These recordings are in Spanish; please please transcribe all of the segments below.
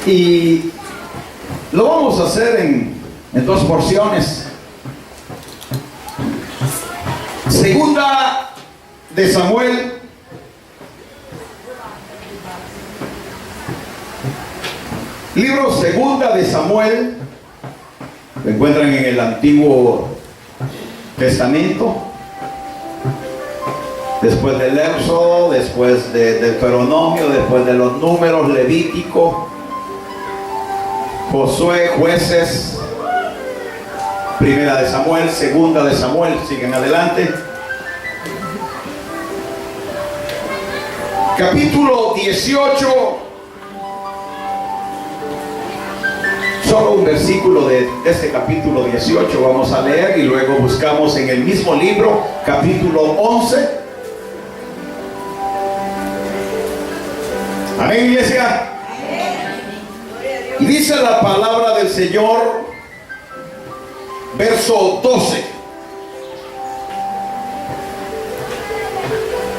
Y lo vamos a hacer en dos porciones. Segunda de Samuel, libro Segunda de Samuel, lo encuentran en el Antiguo Testamento, después del Éxodo, después de Deuteronomio, después de los Números, Levítico, Josué, Jueces, Primera de Samuel, Segunda de Samuel, siguen adelante. Capítulo 18, solo un versículo de este capítulo 18 vamos a leer y luego buscamos en el mismo libro, capítulo 11. Amén, iglesia. Y dice la palabra del Señor, verso 12.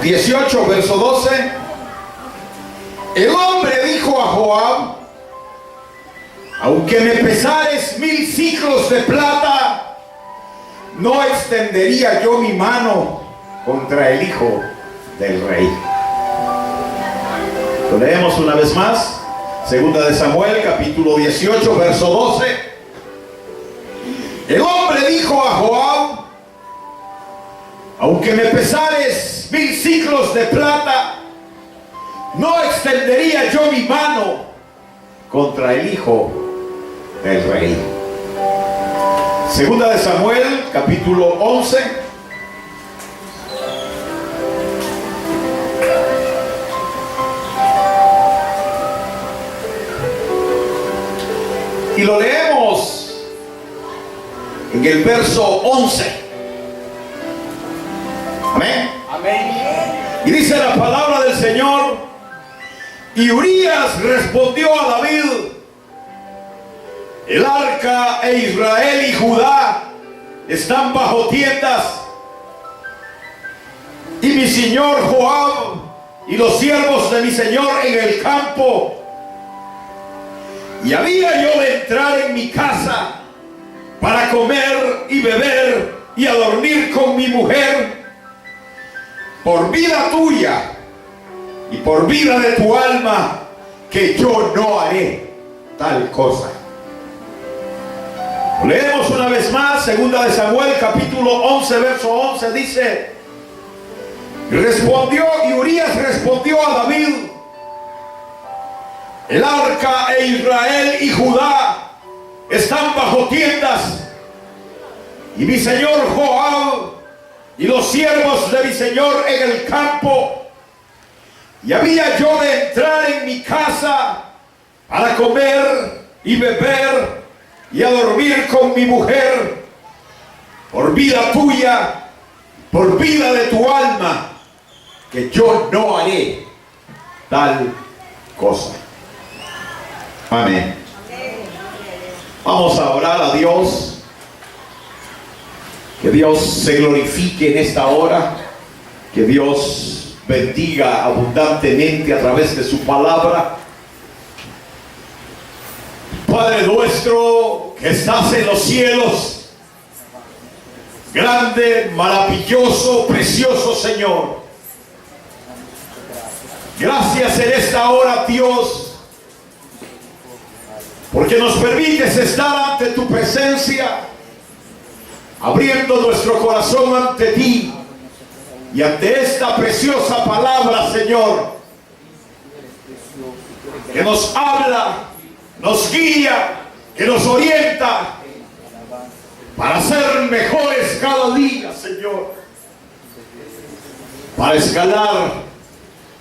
18, verso 12. El hombre dijo a Joab: aunque me pesares 1000 siclos de plata, no extendería yo mi mano contra el hijo del rey. Lo leemos una vez más. Segunda de Samuel, capítulo 18, verso 12. El hombre dijo a Joab: aunque me pesares 1000 siclos de plata, no extendería yo mi mano contra el hijo del rey. Segunda de Samuel, capítulo 11. Y lo leemos en el verso 11. Amén. Amén. Y dice la palabra del Señor: y Urías respondió a David: el arca e Israel y Judá están bajo tiendas, y mi señor Joab y los siervos de mi señor en el campo. Y había yo de entrar en mi casa para comer y beber y a dormir con mi mujer. Por vida tuya y por vida de tu alma, que yo no haré tal cosa. Leemos una vez más, segunda de Samuel, capítulo 11, verso 11, dice: y Urías respondió a David: el arca e Israel y Judá están bajo tiendas, y mi señor Joab y los siervos de mi señor en el campo. Y había yo de entrar en mi casa para comer y beber y a dormir con mi mujer. Por vida tuya, por vida de tu alma, que yo no haré tal cosa. Amén. Vamos a orar a Dios. Que Dios se glorifique en esta hora. Que Dios bendiga abundantemente a través de su palabra. Padre nuestro que estás en los cielos, grande, maravilloso, precioso Señor, gracias en esta hora, Dios, porque nos permites estar ante tu presencia, abriendo nuestro corazón ante ti y ante esta preciosa palabra, Señor, que nos habla, nos guía, que nos orienta para ser mejores cada día, Señor, para escalar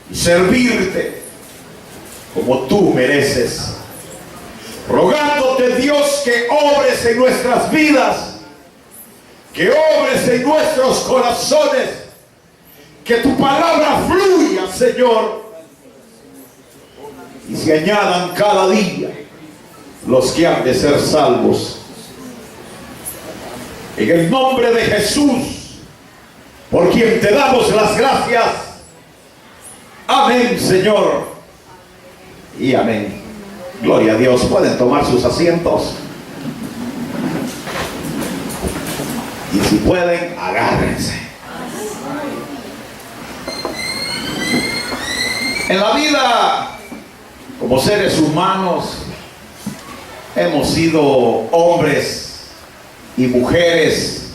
y servirte como tú mereces, rogándote, Dios, que obres en nuestras vidas, que obres en nuestros corazones, que tu palabra fluya, Señor, y se añadan cada día los que han de ser salvos. En el nombre de Jesús, por quien te damos las gracias. Amén, Señor. Y amén. Gloria a Dios. Pueden tomar sus asientos. Y si pueden, agárrense. En la vida, como seres humanos, hemos sido hombres y mujeres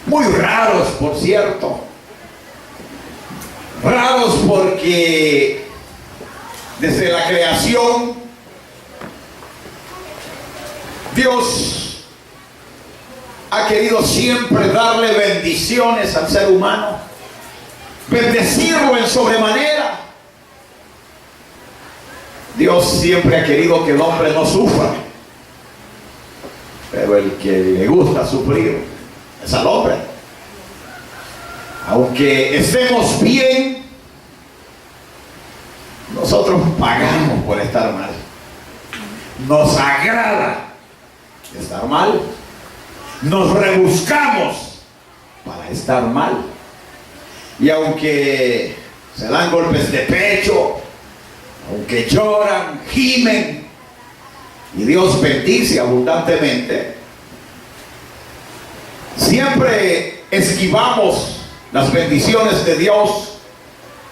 muy raros, por cierto. Raros porque desde la creación Dios ha querido siempre darle bendiciones al ser humano, bendecirlo en sobremanera. Dios siempre ha querido que el hombre no sufra, pero el que le gusta sufrir es al hombre. Aunque estemos bien, nosotros pagamos por estar mal. Nos agrada estar mal. Nos rebuscamos para estar mal. Y aunque se dan golpes de pecho, aunque lloran, gimen, y Dios bendice abundantemente, siempre esquivamos las bendiciones de Dios,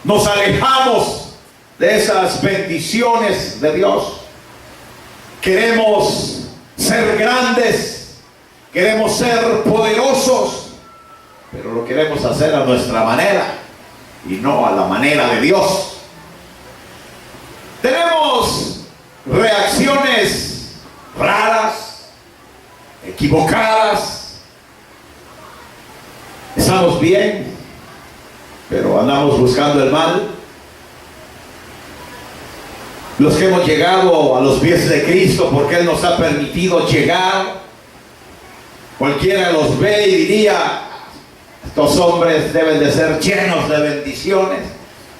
nos alejamos de esas bendiciones de Dios. Queremos ser grandes, queremos ser poderosos, pero lo queremos hacer a nuestra manera y no a la manera de Dios. Tenemos reacciones raras, equivocadas. Estamos bien, pero andamos buscando el mal. Los que hemos llegado a los pies de Cristo porque Él nos ha permitido llegar, cualquiera los ve y diría: estos hombres deben de ser llenos de bendiciones,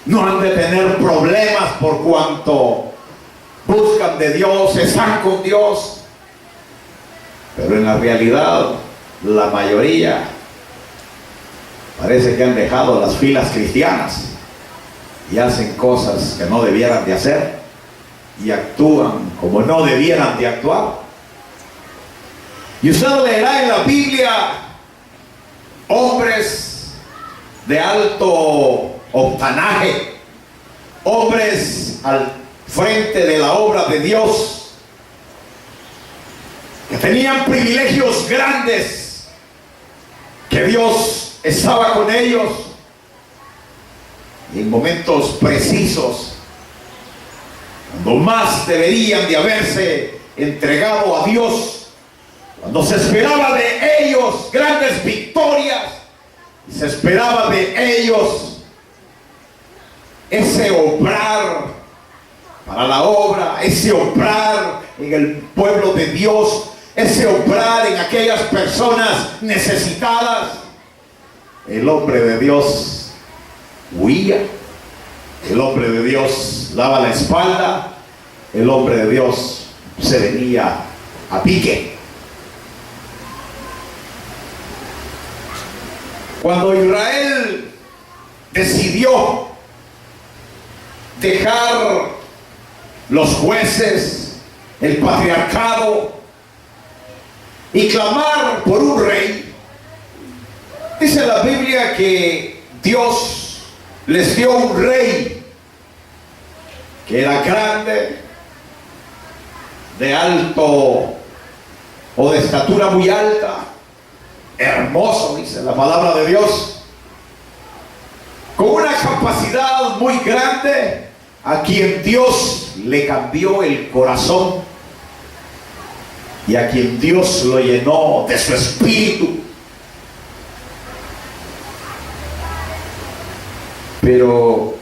no han de tener problemas por cuanto buscan de Dios, están con Dios. Pero en la realidad, la mayoría parece que han dejado las filas cristianas y hacen cosas que no debieran de hacer y actúan como no debieran de actuar. Y usted leerá en la Biblia hombres de alto octanaje, hombres al frente de la obra de Dios, que tenían privilegios grandes, que Dios estaba con ellos, y en momentos precisos, cuando más deberían de haberse entregado a Dios, cuando se esperaba de ellos grandes victorias, y se esperaba de ellos ese obrar para la obra, ese obrar en el pueblo de Dios, ese obrar en aquellas personas necesitadas, el hombre de Dios huía, el hombre de Dios daba la espalda, el hombre de Dios se venía a pique. Cuando Israel decidió dejar los jueces, el patriarcado, y clamar por un rey, dice la Biblia que Dios les dio un rey que era grande, de alto o de estatura muy alta, hermoso, dice la palabra de Dios, con una capacidad muy grande, a quien Dios le cambió el corazón y a quien Dios lo llenó de su espíritu. Pero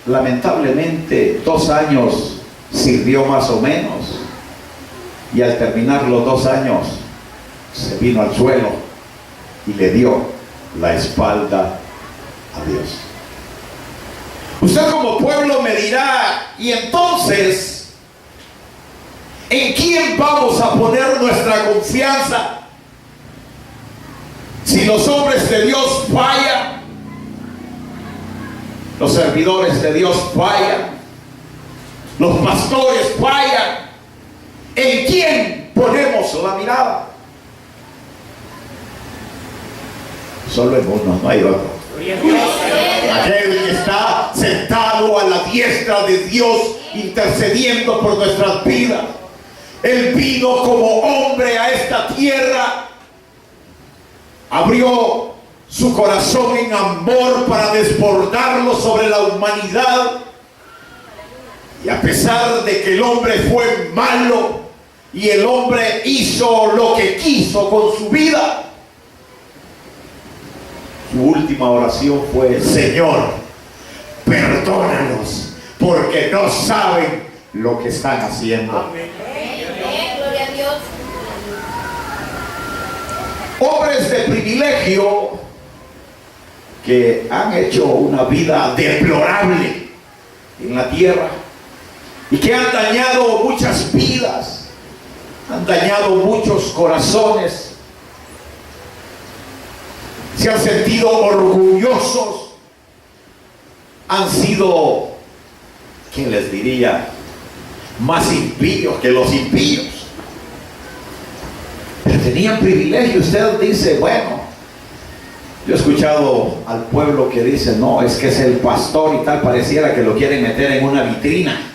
lamentablemente 2 años sirvió más o menos, y al terminar los 2 años se vino al suelo y le dio la espalda a Dios. Usted como pueblo me dirá: y entonces, ¿en quién vamos a poner nuestra confianza? Si los hombres de Dios fallan, los servidores de Dios fallan, los pastores fallan, ¿en quién ponemos la mirada? Solo en uno, no hay otro. Aquel que está sentado a la diestra de Dios, intercediendo por nuestras vidas. Él vino como hombre a esta tierra, abrió su corazón en amor para desbordarlo sobre la humanidad. Y a pesar de que el hombre fue malo y el hombre hizo lo que quiso con su vida, su última oración fue: Señor, perdónalos, porque no saben lo que están haciendo. Amén. Gloria a Dios. Hombres de privilegio que han hecho una vida deplorable en la tierra y que han dañado muchas vidas, han dañado muchos corazones, se han sentido orgullosos, han sido, ¿quién les diría?, más impíos que los impíos. Pero tenían privilegio. Usted dice, bueno, yo he escuchado al pueblo que dice, no, es que es el pastor y tal, pareciera que lo quieren meter en una vitrina.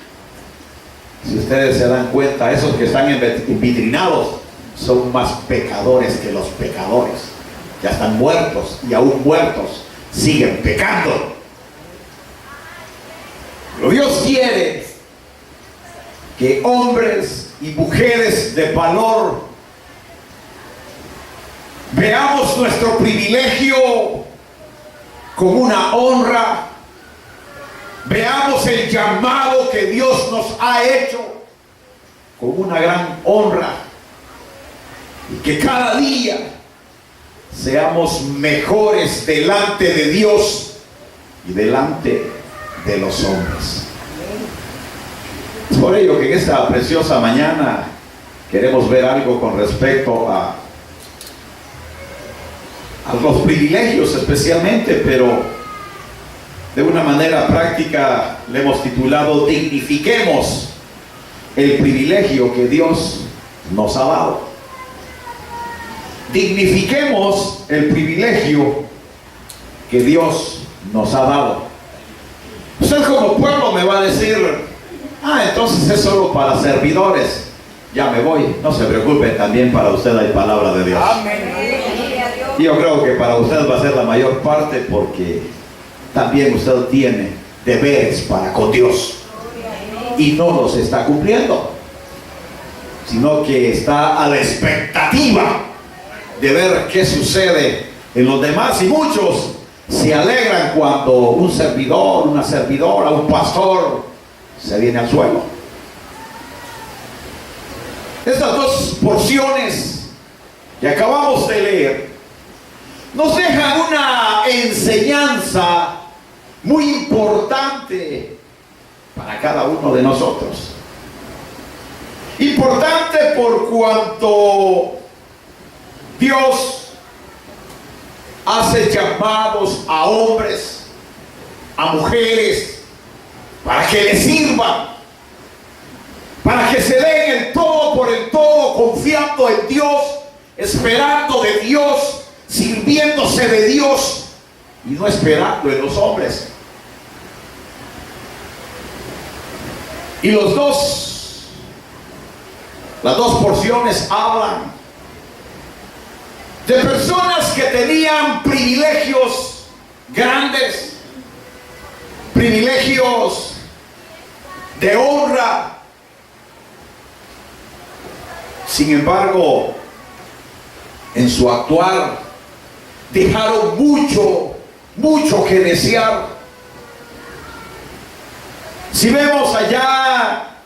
Si ustedes se dan cuenta, esos que están vitrinados son más pecadores que los pecadores. Ya están muertos, y aún muertos siguen pecando. Pero Dios quiere que hombres y mujeres de valor veamos nuestro privilegio como una honra, veamos el llamado que Dios nos ha hecho como una gran honra, y que cada día seamos mejores delante de Dios y delante de los hombres. Es por ello que en esta preciosa mañana queremos ver algo con respecto a los privilegios especialmente, pero de una manera práctica le hemos titulado Dignifiquemos el privilegio que Dios nos ha dado. Dignifiquemos el privilegio que Dios nos ha dado. Usted como pueblo me va a decir, entonces es solo para servidores. Ya me voy. No se preocupe, también para usted hay palabra de Dios. Amén. Yo creo que para usted va a ser la mayor parte, porque también usted tiene deberes para con Dios y no los está cumpliendo, sino que está a la expectativa de ver qué sucede en los demás. Y muchos se alegran cuando un servidor, una servidora, un pastor se viene al suelo. Estas dos porciones que acabamos de leer nos dejan una enseñanza muy importante para cada uno de nosotros. Importante por cuanto Dios hace llamados a hombres, a mujeres, para que le sirvan, para que se den el todo por el todo, confiando en Dios, esperando de Dios, sirviéndose de Dios y no esperando en los hombres. Y las dos porciones hablan de personas que tenían privilegios grandes, privilegios de honra. Sin embargo, en su actuar dejaron mucho que desear. Si vemos allá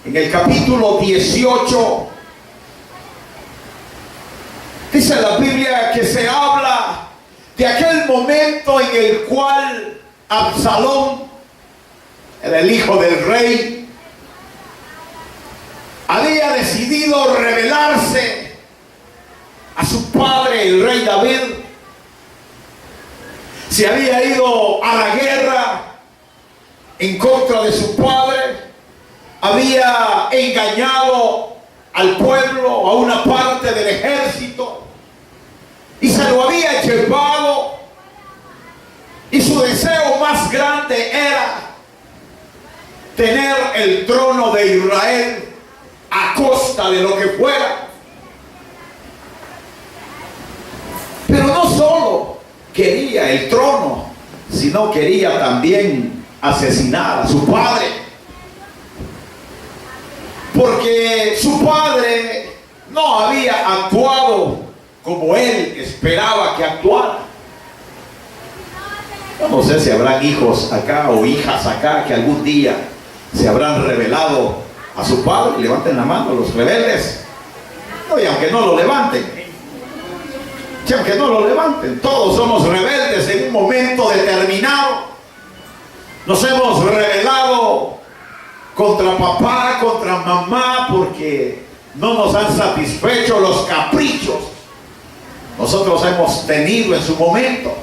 en el capítulo 18, dice la Biblia que se habla de aquel momento en el cual Absalón, el hijo del rey, había decidido rebelarse a su padre, el rey David. Se había ido a la guerra en contra de su padre. Había engañado al pueblo, a una parte del ejército, y se lo había llevado. Y su deseo más grande era tener el trono de Israel a costa de lo que fuera. Pero no solo quería el trono, sino quería también asesinar a su padre. Porque su padre no había actuado como él esperaba que actuara. Yo no sé si habrán hijos acá o hijas acá que algún día se habrán rebelado a su padre. Levanten la mano los rebeldes. No, y aunque no lo levanten, y aunque no lo levanten, todos somos rebeldes en un momento determinado. Nos hemos rebelado contra papá, contra mamá, porque no nos han satisfecho los caprichos nosotros hemos tenido en su momento.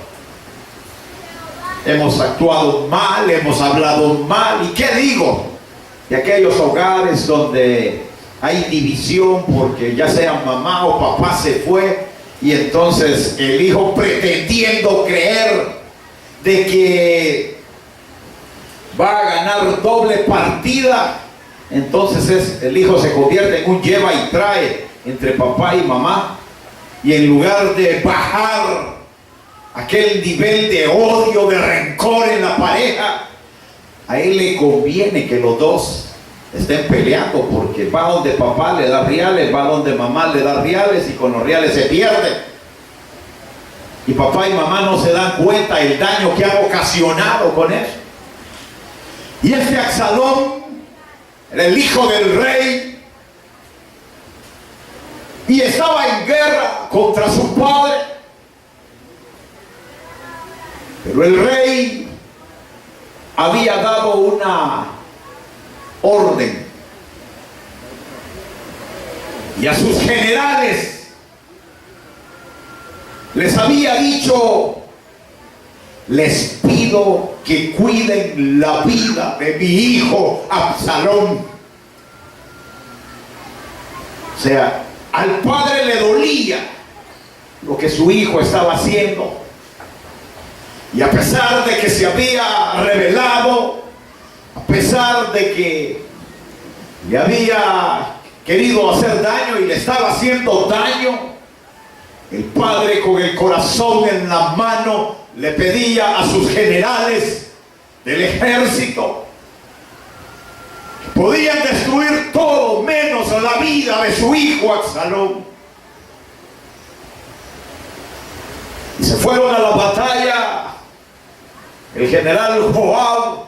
Hemos actuado mal, hemos hablado mal. ¿Y qué digo de aquellos hogares donde hay división porque ya sea mamá o papá se fue, y entonces el hijo, pretendiendo creer de que va a ganar doble partida, entonces el hijo se convierte en un lleva y trae entre papá y mamá, y en lugar de bajar aquel nivel de odio, de rencor en la pareja, a él le conviene que los dos estén peleando, porque va donde papá le da reales, va donde mamá le da reales, y con los reales se pierde. Y papá y mamá no se dan cuenta el daño que han ocasionado con eso. Y este Absalón era el hijo del rey y estaba en guerra contra su padre. Pero el rey había dado una orden, y a sus generales les había dicho: les pido que cuiden la vida de mi hijo Absalón. O sea, al padre le dolía lo que su hijo estaba haciendo, y a pesar de que se había rebelado, a pesar de que le había querido hacer daño y le estaba haciendo daño, el padre, con el corazón en la mano, le pedía a sus generales del ejército que podían destruir todo menos la vida de su hijo Absalón. Y se fueron a la batalla. El general Joab,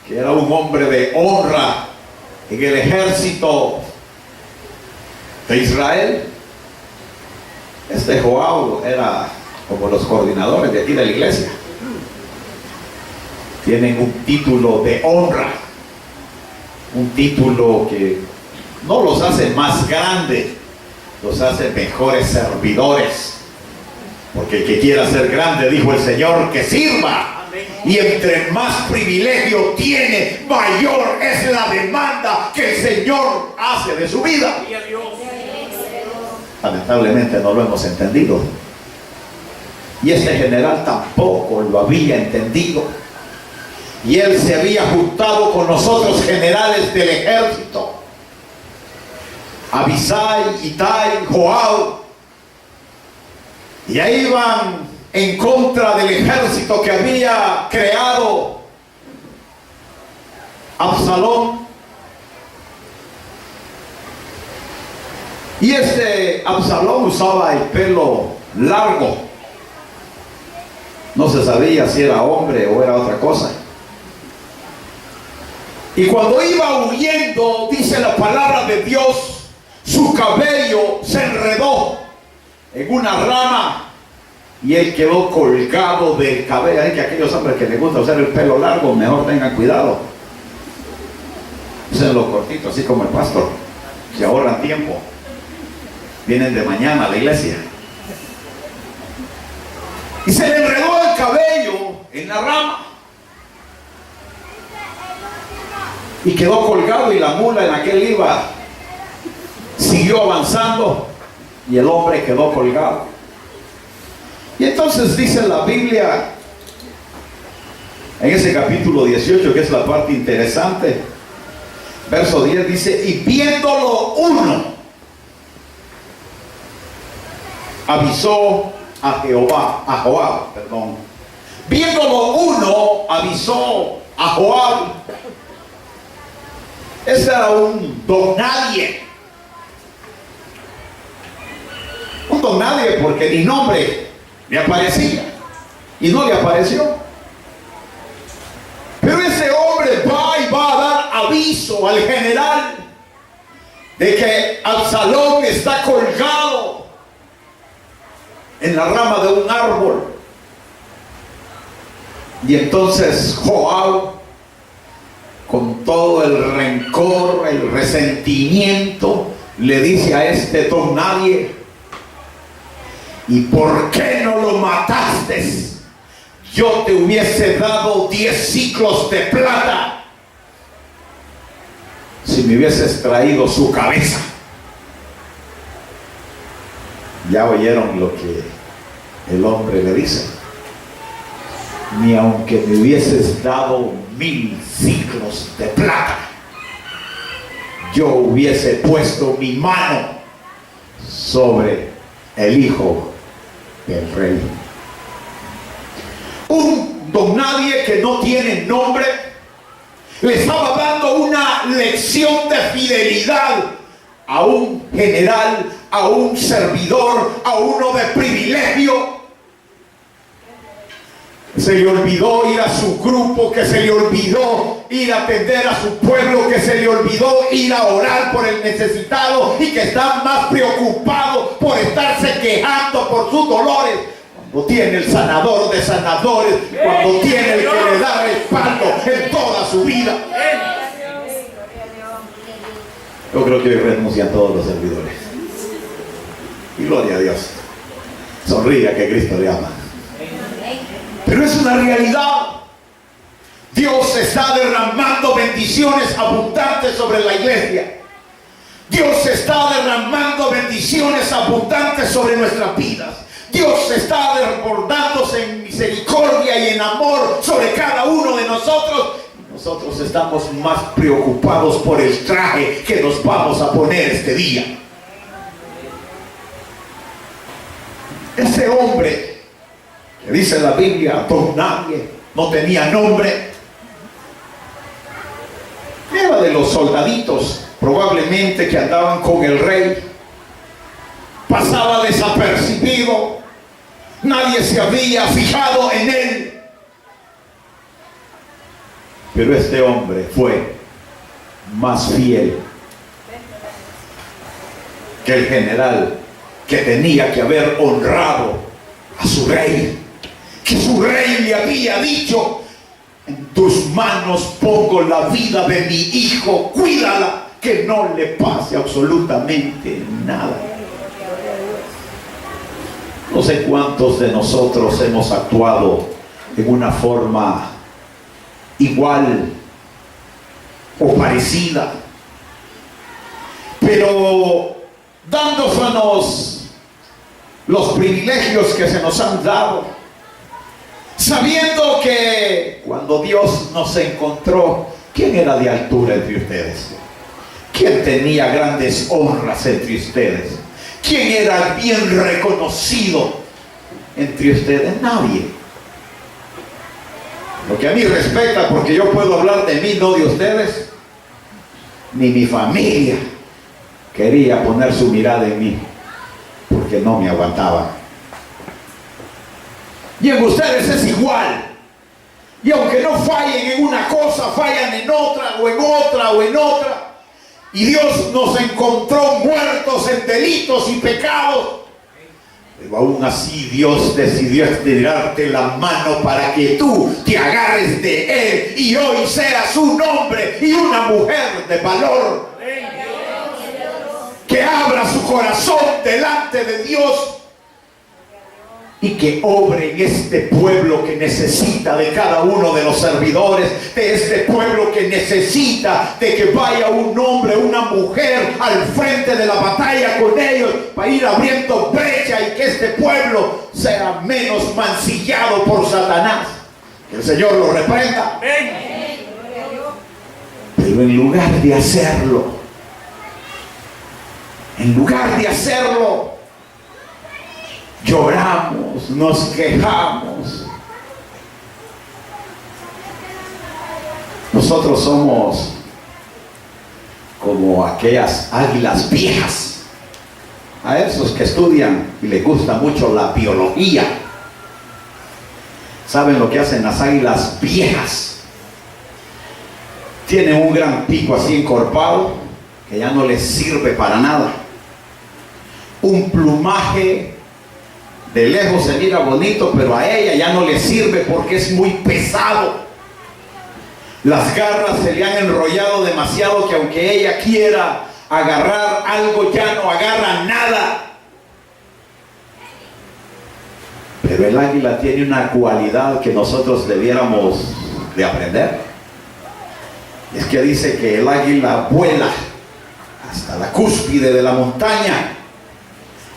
que era un hombre de honra en el ejército de Israel. Este Joab era como los coordinadores de aquí de la iglesia. Tienen un título de honra, un título que no los hace más grandes, los hace mejores servidores. Porque el que quiera ser grande, dijo el Señor, que sirva. Y entre más privilegio tiene, mayor es la demanda que el Señor hace de su vida. Lamentablemente no lo hemos entendido. Y este general tampoco lo había entendido. Y él se había juntado con los otros generales del ejército: Abisai, Itai, Joab. Y ahí iban en contra del ejército que había creado Absalón. Y este Absalón usaba el pelo largo. No se sabía si era hombre o era otra cosa. Y cuando iba huyendo, dice la palabra de Dios, su cabello se enredó en una rama y él quedó colgado del cabello. Hay que aquellos hombres que les gusta usar el pelo largo, mejor tengan cuidado, usen lo cortito, así como el pastor, se ahorran tiempo. Vienen de mañana a la iglesia. Y se le enredó el cabello en la rama. Y quedó colgado, y la mula en la que él iba siguió avanzando y el hombre quedó colgado. Y entonces dice la Biblia en ese capítulo 18, que es la parte interesante, verso 10, dice: y viéndolo uno, avisó a Joab, viéndolo uno, avisó a Joab. Ese era un don nadie. Un don nadie, porque ni nombre le aparecía. Y no le apareció. Pero ese hombre va y va a dar aviso al general de que Absalón está colgado en la rama de un árbol. Y entonces Joab, con todo el rencor, el resentimiento, le dice a este don nadie: ¿y por qué no lo mataste? Yo te hubiese dado 10 ciclos de plata si me hubieses traído su cabeza. Ya oyeron lo que el hombre le dice: ni aunque me hubieses dado 1000 ciclos de plata, yo hubiese puesto mi mano sobre el hijo del rey. Un don nadie que no tiene nombre le estaba dando una lección de fidelidad a un general, a un servidor, a uno de privilegio. Se le olvidó ir a su grupo, que se le olvidó ir a atender a su pueblo, que se le olvidó ir a orar por el necesitado, y que está más preocupado por estarse quejando por sus dolores, cuando tiene el sanador de sanadores, cuando tiene el que le da respaldo en toda su vida. Yo creo que hoy renuncian todos los servidores. Y gloria a Dios. Sonría, que Cristo le ama. Pero es una realidad. Dios está derramando bendiciones abundantes sobre la iglesia. Dios está derramando bendiciones abundantes sobre nuestras vidas. Dios está desbordándose en misericordia y en amor sobre cada uno de nosotros. Nosotros estamos más preocupados por el traje que nos vamos a poner este día. Ese hombre que dice la Biblia, don nadie, no tenía nombre, era de los soldaditos probablemente que andaban con el rey. Pasaba desapercibido, nadie se había fijado en él. Pero este hombre fue más fiel que el general, que tenía que haber honrado a su rey, que su rey le había dicho: en tus manos pongo la vida de mi hijo, cuídala, que no le pase absolutamente nada. No sé cuántos de nosotros hemos actuado en una forma igual o parecida, pero dándonos los privilegios que se nos han dado, sabiendo que cuando Dios nos encontró, ¿quién era de altura entre ustedes? ¿Quién tenía grandes honras entre ustedes? ¿Quién era bien reconocido entre ustedes? Nadie. Lo que a mí respecta, porque yo puedo hablar de mí, no de ustedes, ni mi familia quería poner su mirada en mí, porque no me aguantaban. Y en ustedes es igual. Y aunque no fallen en una cosa, fallan en otra, o en otra, o en otra. Y Dios nos encontró muertos en delitos y pecados. Pero aún así Dios decidió estirarte la mano para que tú te agarres de Él y hoy seas un hombre y una mujer de valor. que abra su corazón delante de Dios y que obre en este pueblo que necesita de cada uno de los servidores, de este pueblo que necesita de que vaya un hombre, una mujer al frente de la batalla con ellos para ir abriendo brecha y que este pueblo sea menos mancillado por Satanás. Que el Señor lo reprenda. Pero en lugar de hacerlo, lloramos, nos quejamos. Nosotros somos como aquellas águilas viejas. A esos que estudian y les gusta mucho la biología, ¿saben lo que hacen las águilas viejas? Tienen un gran pico así encorpado que ya no les sirve para nada. Un plumaje de lejos se mira bonito, pero a ella ya no le sirve porque es muy pesado. Las garras se le han enrollado demasiado que aunque ella quiera agarrar algo ya no agarra nada. Pero el águila tiene una cualidad que nosotros debiéramos de aprender. Es que dice que el águila vuela hasta la cúspide de la montaña,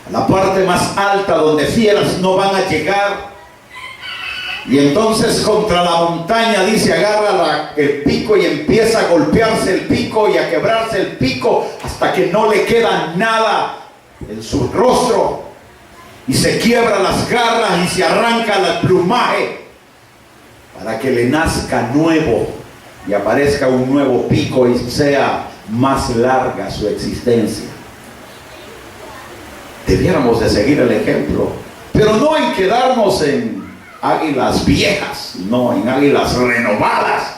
a la parte más alta donde fieras no van a llegar. Y entonces contra la montaña, dice, agarra el pico y empieza a golpearse el pico y a quebrarse el pico hasta que no le queda nada en su rostro. Y se quiebra las garras y se arranca el plumaje para que le nazca nuevo y aparezca un nuevo pico y sea más larga su existencia. Debiéramos de seguir el ejemplo, pero no en quedarnos en águilas viejas, no, en águilas renovadas.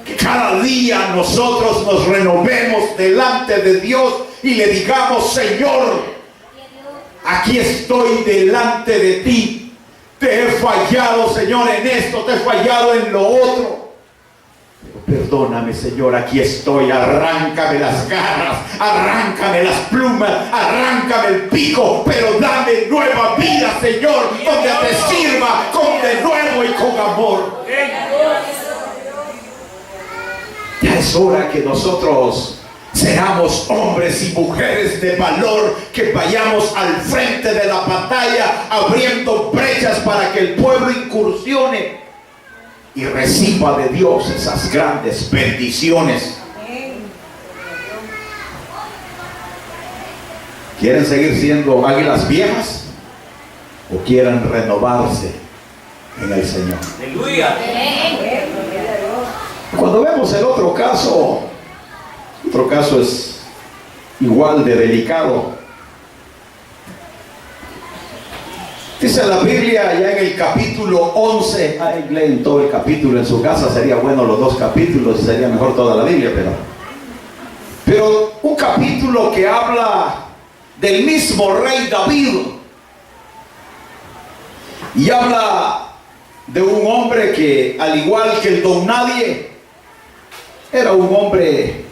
Que cada día nosotros nos renovemos delante de Dios y le digamos: Señor, aquí estoy delante de ti. Te he fallado, Señor, en esto, te he fallado en lo otro. Perdóname, Señor, aquí estoy. Arráncame las garras, arráncame las plumas, arráncame el pico, pero dame nueva vida, Señor, donde te sirva con de nuevo y con amor. Ya es hora que nosotros seamos hombres y mujeres de valor, que vayamos al frente de la batalla abriendo brechas para que el pueblo incursione y reciba de Dios esas grandes bendiciones. ¿Quieren seguir siendo águilas viejas o quieren renovarse en el Señor? Aleluya. Cuando vemos el otro caso es igual de delicado. Dice la Biblia ya en el capítulo 11, ahí leen todo el capítulo en su casa, sería bueno los dos capítulos, sería mejor toda la Biblia, pero un capítulo que habla del mismo rey David y habla de un hombre que, al igual que el don nadie, era un hombre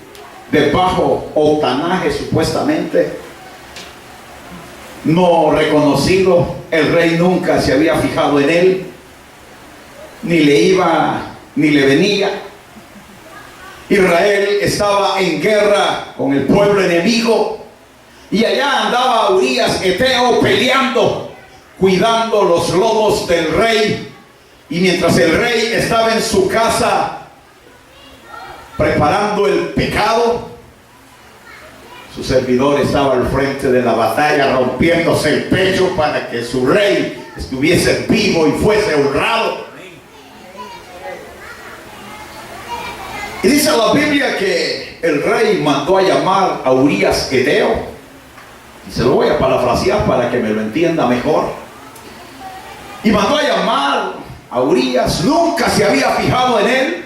de bajo octanaje supuestamente, no reconocido. El rey nunca se había fijado en él, ni le iba ni le venía. Israel estaba en guerra con el pueblo enemigo y allá andaba Urías Eteo peleando, cuidando los lomos del rey. Y mientras el rey estaba en su casa preparando el pecado, su servidor estaba al frente de la batalla rompiéndose el pecho para que su rey estuviese vivo y fuese honrado. Y dice la Biblia que el rey mandó a llamar a Urías Eteo, y se lo voy a parafrasear para que me lo entienda mejor. Y mandó a llamar a Urías, nunca se había fijado en él,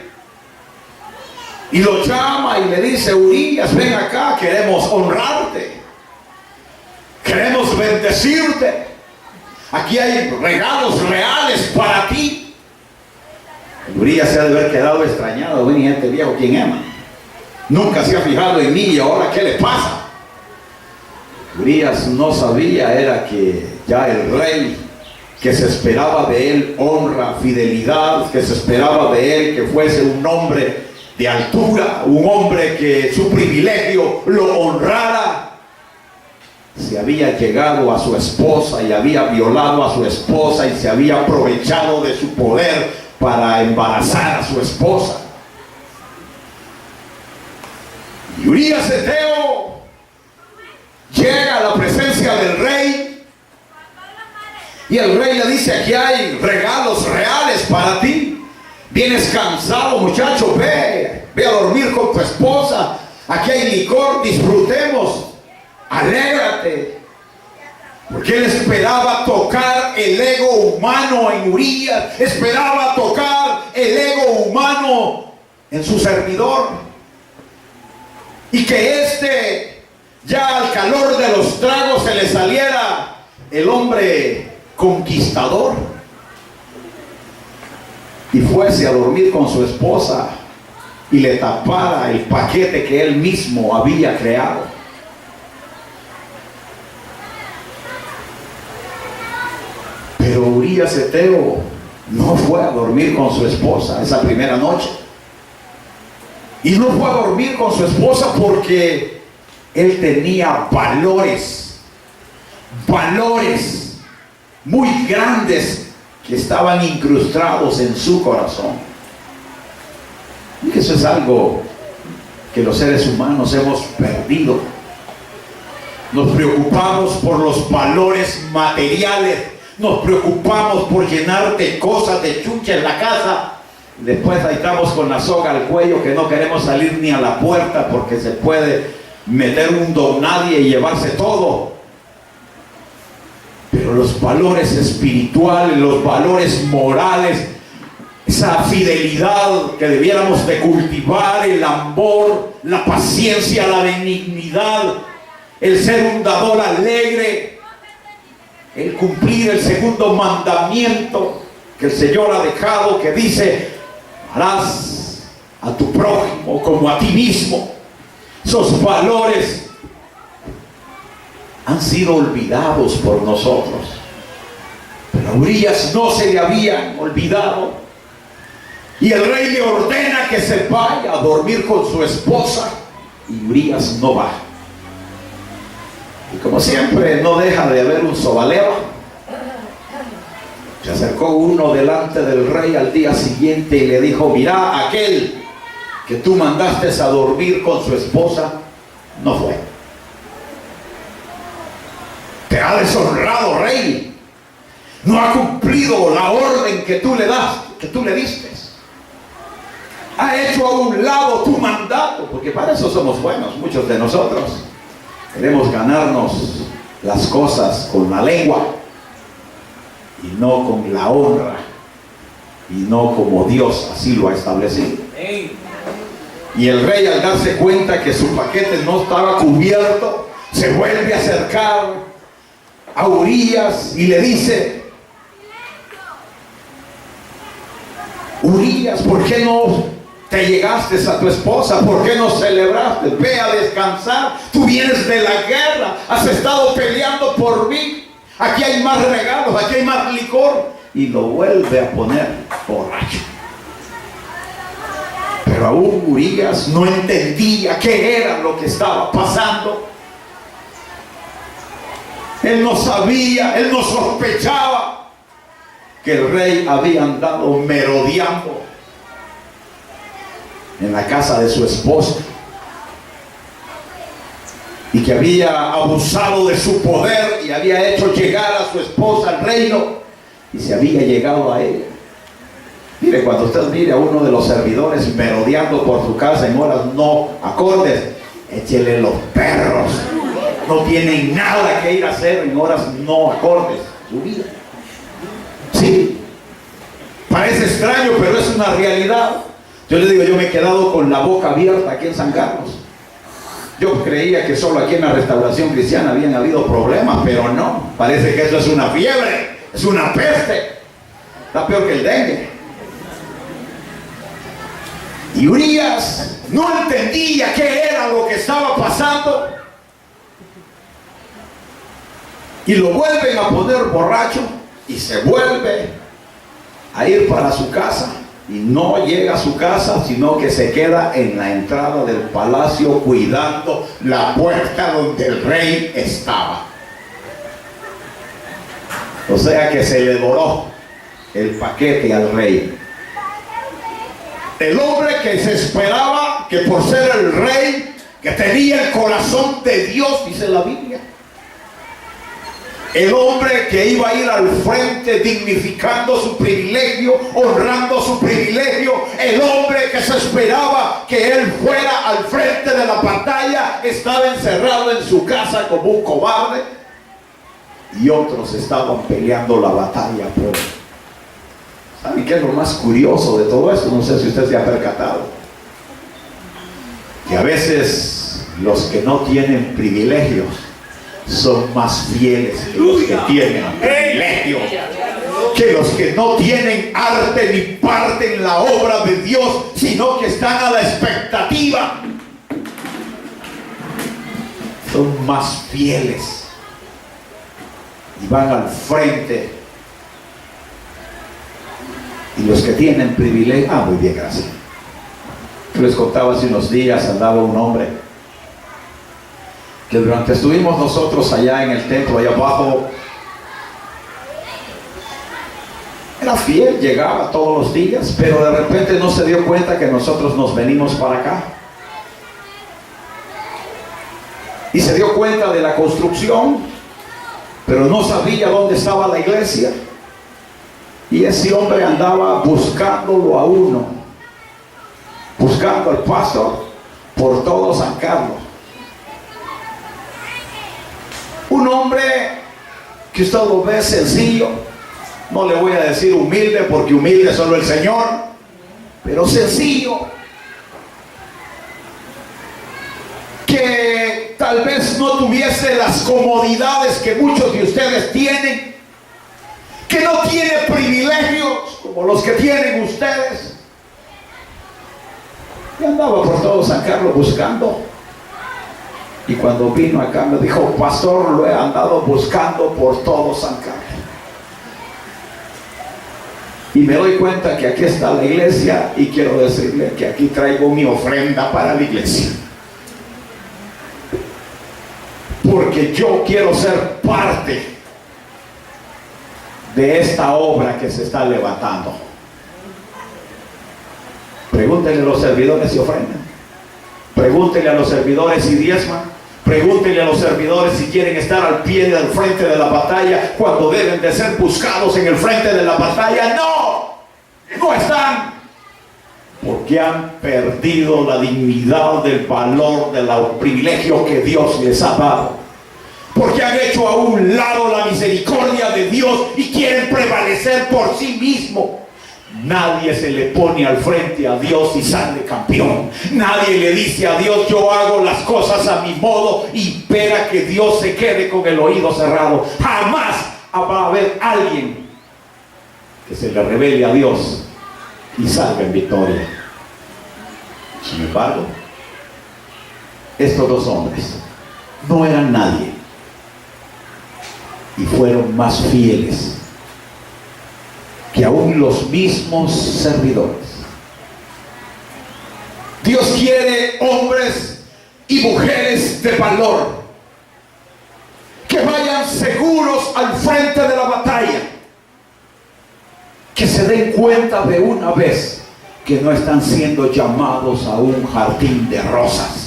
y lo llama y le dice: Urías, ven acá, queremos honrarte, queremos bendecirte, aquí hay regalos reales para ti. Y Urías se ha de haber quedado extrañado: ven, y este viejo, ¿quién es, man? Nunca se ha fijado en mí y ahora ¿qué le pasa? Urías no sabía era que ya el rey, que se esperaba de él honra, fidelidad, que se esperaba de él que fuese un hombre de altura, un hombre que su privilegio lo honrara, se había llegado a su esposa y había violado a su esposa y se había aprovechado de su poder para embarazar a su esposa. Y Urías Eteo llega a la presencia del rey y el rey le dice: aquí hay regalos reales para ti. Vienes cansado, muchacho, ve a dormir con tu esposa. Aquí hay licor, disfrutemos, alégrate. Porque él esperaba tocar el ego humano en Urías, esperaba tocar el ego humano en su servidor, y que ya al calor de los tragos se le saliera el hombre conquistador y fuese a dormir con su esposa y le tapara el paquete que él mismo había creado. Pero Urías Eteo no fue a dormir con su esposa esa primera noche. Y no fue a dormir con su esposa porque él tenía valores muy grandes que estaban incrustados en su corazón. Y eso es algo que los seres humanos hemos perdido. Nos preocupamos por los valores materiales, nos preocupamos por llenar de cosas, de chucha en la casa. Después ahí estamos con la soga al cuello, que no queremos salir ni a la puerta porque se puede meter un don nadie y llevarse todo. Pero los valores espirituales, los valores morales, esa fidelidad que debiéramos de cultivar, el amor, la paciencia, la benignidad, el ser un dador alegre, el cumplir el segundo mandamiento que el Señor ha dejado, que dice: harás a tu prójimo como a ti mismo. Esos valores han sido olvidados por nosotros, pero a Urías no se le habían olvidado, y el rey le ordena que se vaya a dormir con su esposa, y Urías no va. Y como siempre, no deja de haber un sobaleo. Se acercó uno delante del rey al día siguiente y le dijo: mira, aquel que tú mandaste a dormir con su esposa no fue. Te ha deshonrado, rey. No ha cumplido la orden que tú le diste. Ha hecho a un lado tu mandato, porque para eso somos buenos, muchos de nosotros. Queremos ganarnos las cosas con la lengua y no con la honra, y no como Dios así lo ha establecido. Y el rey, al darse cuenta que su paquete no estaba cubierto, se vuelve a acercar a Urías y le dice: Urías, ¿por qué no te llegaste a tu esposa? ¿Por qué no celebraste? Ve a descansar. Tú vienes de la guerra, has estado peleando por mí. Aquí hay más regalos, aquí hay más licor. Y lo vuelve a poner borracho. Pero aún Urías no entendía qué era lo que estaba pasando. Él no sabía, él no sospechaba que el rey había andado merodeando en la casa de su esposa, y que había abusado de su poder y había hecho llegar a su esposa al reino y se había llegado a ella. Mire, cuando usted mire a uno de los servidores merodeando por su casa en horas no acordes, échele los perros. No tienen nada que ir a hacer en horas no acordes su vida. Sí, parece extraño, pero es una realidad. Yo le digo, yo me he quedado con la boca abierta aquí en San Carlos. Yo creía que solo aquí en la Restauración Cristiana habían habido problemas, pero no. Parece que eso es una fiebre, es una peste. Está peor que el dengue. Y Urías no entendía qué era lo que estaba pasando. y lo vuelven a poner borracho y se vuelve a ir para su casa, y no llega a su casa, sino que se queda en la entrada del palacio cuidando la puerta donde el rey estaba. O sea que se le doró el paquete al rey. El hombre que se esperaba que por ser el rey, que tenía el corazón de Dios, dice la Biblia. El hombre que iba a ir al frente dignificando su privilegio, honrando su privilegio. El hombre que se esperaba que él fuera al frente de la batalla, estaba encerrado en su casa como un cobarde. Y otros estaban peleando la batalla por él. ¿Saben qué es lo más curioso de todo esto? No sé si usted se ha percatado. Que a veces los que no tienen privilegios son más fieles que los que tienen privilegios, que los que no tienen arte ni parte en la obra de Dios, sino que están a la expectativa. Son más fieles y van al frente. Y los que tienen privilegio, muy bien, gracias. Yo les contaba hace unos días, andaba un hombre que durante estuvimos nosotros allá en el templo, allá abajo, era fiel, llegaba todos los días, pero de repente no se dio cuenta que nosotros nos venimos para acá. Y se dio cuenta de la construcción, pero no sabía dónde estaba la iglesia. Y ese hombre andaba buscándolo a uno, buscando al pastor por todo San Carlos. Un hombre que usted lo ve sencillo, no le voy a decir humilde, porque humilde es solo el Señor, pero sencillo, que tal vez no tuviese las comodidades que muchos de ustedes tienen, que no tiene privilegios como los que tienen ustedes. Y andaba por todo San Carlos buscando. Y cuando vino acá me dijo: pastor, lo he andado buscando por todo San Carlos. Y me doy cuenta que aquí está la iglesia, y quiero decirle que aquí traigo mi ofrenda para la iglesia. Porque yo quiero ser parte de esta obra que se está levantando. Pregúntenle a los servidores si ofrendan. Pregúntenle a los servidores si diezman. Pregúntenle a los servidores si quieren estar al pie del frente de la batalla cuando deben de ser buscados en el frente de la batalla. No están, porque han perdido la dignidad del valor del privilegio que Dios les ha dado, porque han hecho a un lado la misericordia de Dios y quieren prevalecer por sí mismos. Nadie se le pone al frente a Dios y sale campeón. Nadie le dice a Dios: yo hago las cosas a mi modo, y espera que Dios se quede con el oído cerrado. Jamás va a haber alguien que se le revele a Dios y salga en victoria. Sin embargo, estos dos hombres no eran nadie y fueron más fieles que aún los mismos servidores. Dios quiere hombres y mujeres de valor, que vayan seguros al frente de la batalla, que se den cuenta de una vez que no están siendo llamados a un jardín de rosas,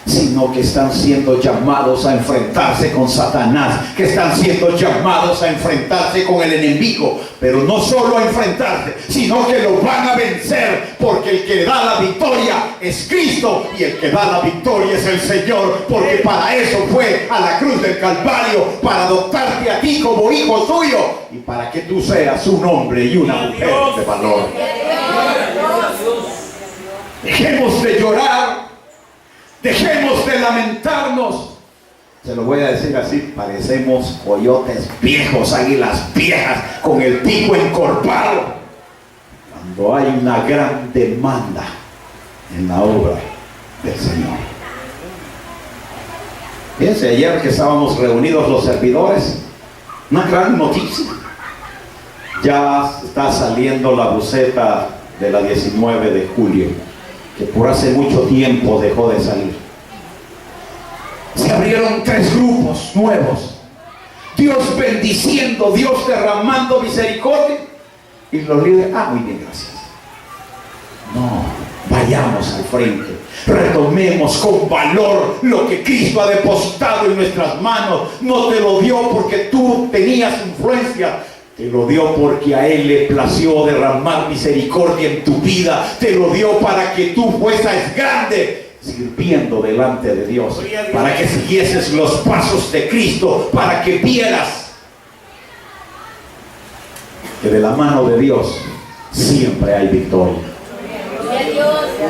sino que están siendo llamados a enfrentarse con Satanás, que están siendo llamados a enfrentarse con el enemigo, pero no solo a enfrentarse, sino que lo van a vencer, porque el que da la victoria es Cristo, y el que da la victoria es el Señor, porque para eso fue a la cruz del Calvario, para adoptarte a ti como hijo suyo, y para que tú seas un hombre y una mujer de valor. Dejemos de llorar, dejemos de lamentarnos. Se lo voy a decir así: parecemos coyotes viejos, águilas viejas con el pico encorvado, cuando hay una gran demanda en la obra del Señor. Fíjense, ayer que estábamos reunidos los servidores, una gran noticia. Ya está saliendo la buceta de la 19 de julio, que por hace mucho tiempo dejó de salir. Se abrieron 3 grupos nuevos. Dios bendiciendo, Dios derramando misericordia. Y los líderes, muy bien, gracias. No, vayamos al frente. Retomemos con valor lo que Cristo ha depositado en nuestras manos. No te lo dio porque tú tenías influencia. Te lo dio porque a Él le plació derramar misericordia en tu vida. Te lo dio para que tú fueses grande, sirviendo delante de Dios, para que siguieses los pasos de Cristo, para que vieras que de la mano de Dios siempre hay victoria.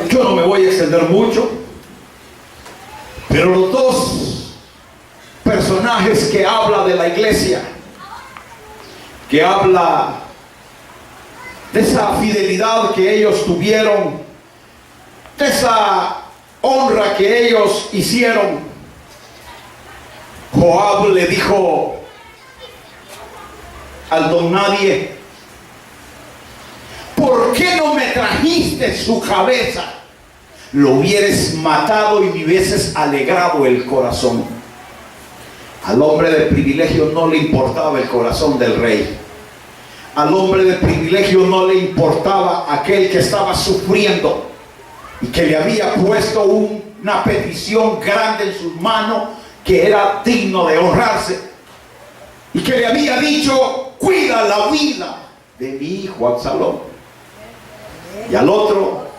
Yo no me voy a extender mucho, pero los 2 personajes que habla de la iglesia, que habla de esa fidelidad que ellos tuvieron, de esa honra que ellos hicieron. Joab le dijo al don nadie: ¿por qué no me trajiste su cabeza? Lo hubieras matado y me hubieses alegrado el corazón. Al hombre de privilegio no le importaba el corazón del rey. Al hombre de privilegio no le importaba aquel que estaba sufriendo y que le había puesto una petición grande en sus manos, que era digno de honrarse, y que le había dicho: cuida la vida de mi hijo Absalón. Y al otro,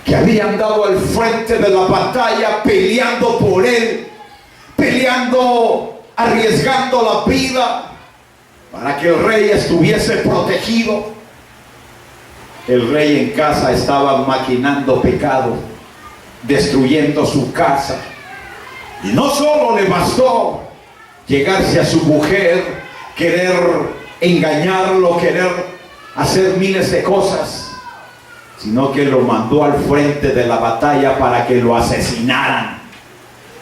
que había andado al frente de la batalla peleando por él, peleando, arriesgando la vida para que el rey estuviese protegido. El rey en casa estaba maquinando pecado, destruyendo su casa. Y no solo le bastó llegarse a su mujer, querer engañarlo, querer hacer miles de cosas, sino que lo mandó al frente de la batalla para que lo asesinaran.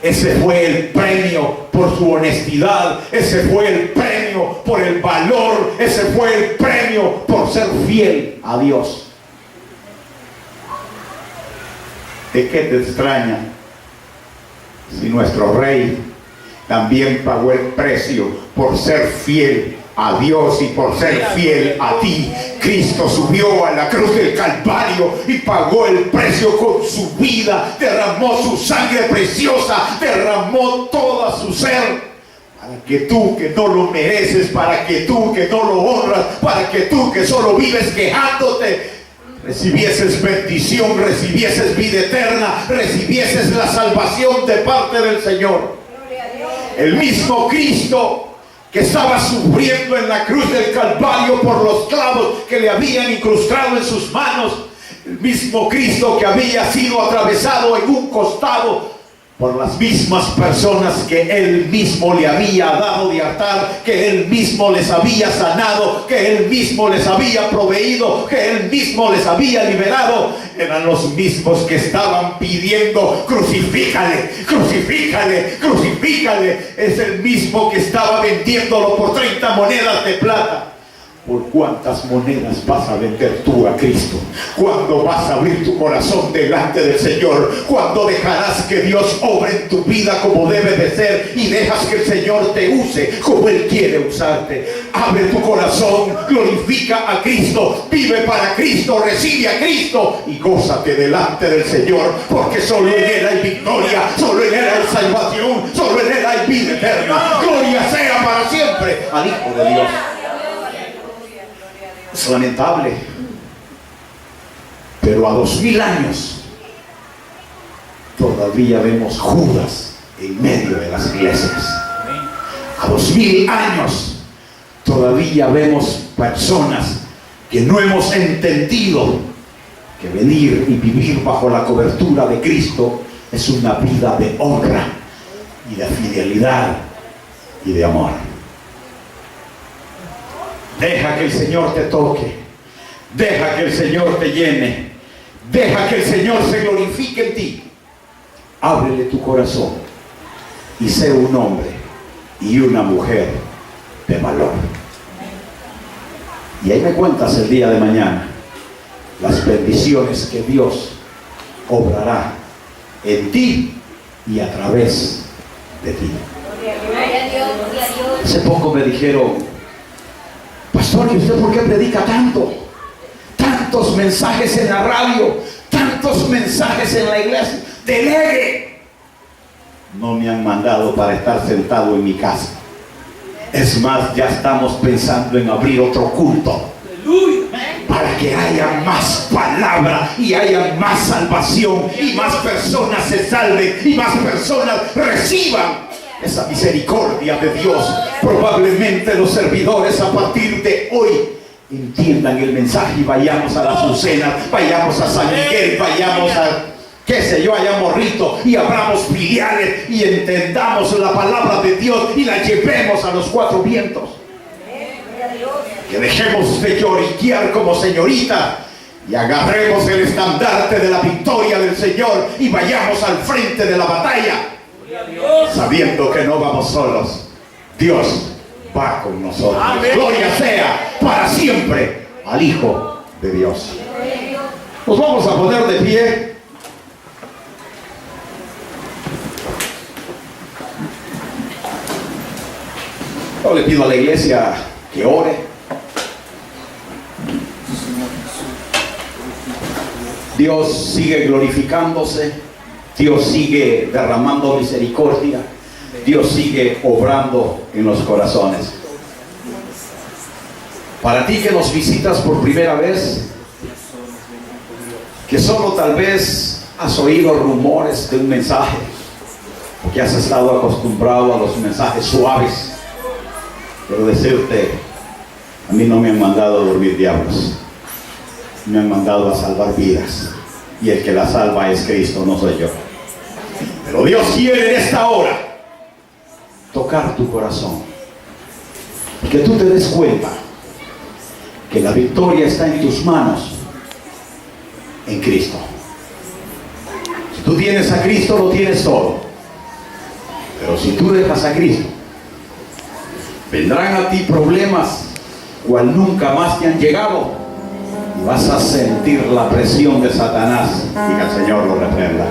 Ese fue el premio por su honestidad. Ese fue el premio por el valor. Ese fue el premio por ser fiel a Dios. ¿De qué te extraña si nuestro rey también pagó el precio por ser fiel a Dios y por ser fiel a ti? Cristo subió a la cruz del Calvario y pagó el precio con su vida, derramó su sangre preciosa, derramó toda su ser, para que tú que no lo mereces, para que tú que no lo honras, para que tú que solo vives quejándote, recibieses bendición, recibieses vida eterna, recibieses la salvación de parte del Señor. El mismo Cristo que estaba sufriendo en la cruz del Calvario por los clavos que le habían incrustado en sus manos, el mismo Cristo que había sido atravesado en un costado por las mismas personas que Él mismo le había dado de hartar, que Él mismo les había sanado, que Él mismo les había proveído, que Él mismo les había liberado, eran los mismos que estaban pidiendo: crucifícale, crucifícale, crucifícale. Es el mismo que estaba vendiéndolo por 30 monedas de plata. ¿Por cuántas monedas vas a vender tú a Cristo? ¿Cuándo vas a abrir tu corazón delante del Señor? ¿Cuándo dejarás que Dios obre en tu vida como debe de ser y dejas que el Señor te use como Él quiere usarte? Abre tu corazón, glorifica a Cristo, vive para Cristo, recibe a Cristo y gózate delante del Señor, porque solo en Él hay victoria, solo en Él hay salvación, solo en Él hay vida eterna. Gloria sea para siempre al Hijo de Dios. Es lamentable, pero a 2000 años todavía vemos Judas en medio de las iglesias. A 2000 años todavía vemos personas que no hemos entendido que venir y vivir bajo la cobertura de Cristo es una vida de honra y de fidelidad y de amor. Deja que el Señor te toque, deja que el Señor te llene, deja que el Señor se glorifique en ti. Ábrele tu corazón, y sé un hombre y una mujer de valor. Y ahí me cuentas el día de mañana las bendiciones que Dios obrará en ti y a través de ti. Gloria a Dios, gloria a Dios. Hace poco me dijeron: pastor, ¿y usted por qué predica tanto? Tantos mensajes en la radio, tantos mensajes en la iglesia. Delegue. No me han mandado para estar sentado en mi casa. Es más, ya estamos pensando en abrir otro culto para que haya más palabra y haya más salvación y más personas se salven y más personas reciban esa misericordia de Dios. Probablemente los servidores a partir de hoy entiendan el mensaje y vayamos a las Azucenas, vayamos a San Miguel, vayamos a qué sé yo, allá Morrito, y abramos filiales y entendamos la palabra de Dios y la llevemos a los cuatro vientos. Que dejemos de lloriquear como señorita y agarremos el estandarte de la victoria del Señor y vayamos al frente de la batalla, sabiendo que no vamos solos. Dios va con nosotros. Amén. Gloria sea para siempre al Hijo de Dios. Nos vamos a poner de pie. Yo le pido a la iglesia que ore. Dios sigue glorificándose, Dios sigue derramando misericordia, Dios sigue obrando en los corazones. Para ti que nos visitas por primera vez, que solo tal vez has oído rumores de un mensaje, porque has estado acostumbrado a los mensajes suaves, quiero decirte, a mí no me han mandado a dormir diablos. Me han mandado a salvar vidas, y el que la salva es Cristo, no soy yo. Pero Dios quiere en esta hora tocar tu corazón y que tú te des cuenta que la victoria está en tus manos, en Cristo. Si tú tienes a Cristo, lo tienes todo. Pero si tú dejas a Cristo, vendrán a ti problemas cual nunca más te han llegado. Y vas a sentir la presión de Satanás y que el Señor lo reprenda.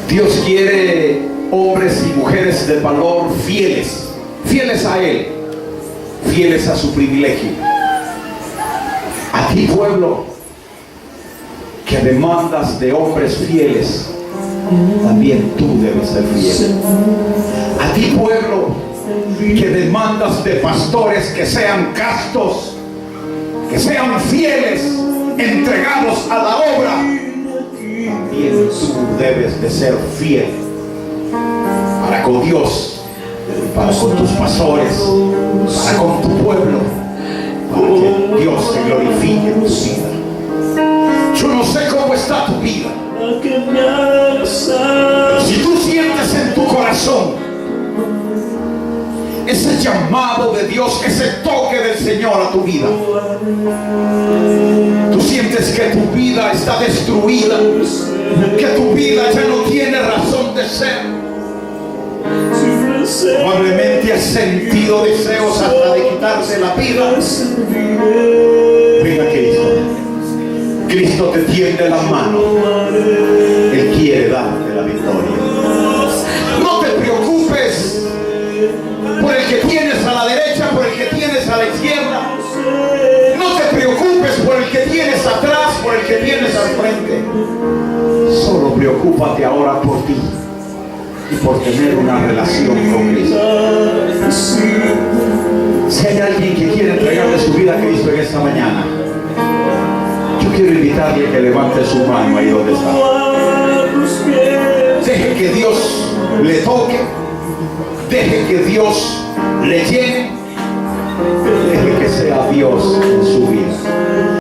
Dios quiere hombres y mujeres de valor fieles, fieles a Él, fieles a su privilegio. A ti, pueblo, que demandas de hombres fieles, también tú debes ser fiel. A ti, pueblo, que demandas de pastores que sean castos, que sean fieles, entregados a la obra, también tú debes de ser fiel para con Dios, para con tus pastores, para con tu pueblo, para que Dios se glorifique en tu vida. Yo no sé cómo está tu vida, pero si tú sientes en tu corazón ese llamado de Dios, ese toque del Señor a tu vida, tú sientes que tu vida está destruida, que tu vida ya no tiene razón de ser, probablemente has sentido deseos hasta de quitarse la vida. Ven a Cristo. Cristo te tiende la mano. Él quiere darte la victoria. No te preocupes por el que tienes a la derecha, por el que tienes a la izquierda. No te preocupes por el que tienes atrás, por el que tienes al frente. Solo preocúpate ahora por ti y por tener una relación con Cristo. Si hay alguien que quiere entregarle su vida a Cristo en esta mañana, yo quiero invitarle a que levante su mano ahí donde está. Deje que Dios le toque, deje que Dios le llene, deje que sea Dios en su vida.